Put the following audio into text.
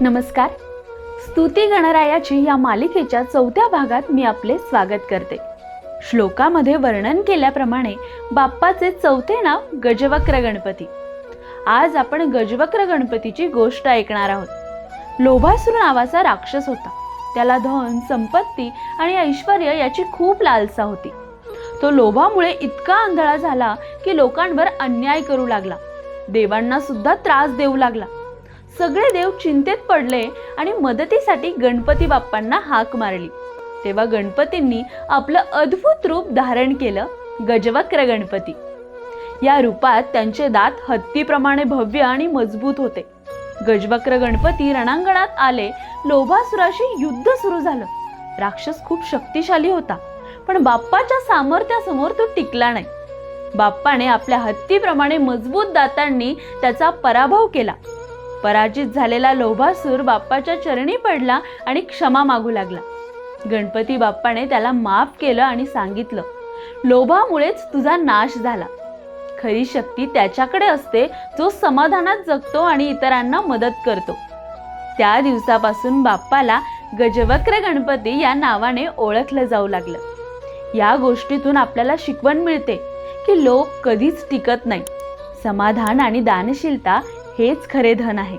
नमस्कार. स्तुती गणरायाची या मालिकेच्या 4थ्या भागात मी आपले स्वागत करते. श्लोकामध्ये वर्णन केल्याप्रमाणे बाप्पाचे 4थे नाव गजवक्र गणपती. आज आपण गजवक्र गणपतीची गोष्ट ऐकणार आहोत. लोभासुर नावाचा राक्षस होता. त्याला धन, संपत्ती आणि ऐश्वर याची खूप लालसा होती. तो लोभामुळे इतका आंधळा झाला की लोकांवर अन्याय करू लागला. देवांना सुद्धा त्रास देऊ लागला. सगळे देव चिंतेत पडले आणि मदतीसाठी गणपती बाप्पांना हाक मारली. तेव्हा गणपतींनी आपलं अद्भुत रूप धारण केलं, गजवक्र गणपती. या रूपात त्यांचे दात हत्तीप्रमाणे भव्य आणि मजबूत होते. गजवक्र गणपती रणांगणात आले. लोभासुराशी युद्ध सुरू झालं. राक्षस खूप शक्तिशाली होता, पण बाप्पाच्या सामर्थ्यासमोर तो टिकला नाही. बाप्पाने आपल्या हत्तीप्रमाणे मजबूत दातांनी त्याचा पराभव केला. पराजित झालेला लोभासूर बाप्पाच्या चरणी पडला आणि क्षमा मागू लागला. गणपती बाप्पाने त्याला माफ केलं आणि सांगितलं, लोभामुळेच तुझा नाश झाला. खरी शक्ती त्याच्याकडे असते जो समाधानात जगतो आणि इतरांना मदत करतो. त्या दिवसापासून बाप्पाला गजवक्र गणपती या नावाने ओळखलं जाऊ लागलं. या गोष्टीतून आपल्याला शिकवण मिळते की लोभ कधीच टिकत नाही. समाधान आणि दानशीलता हेच खरे धन आहे.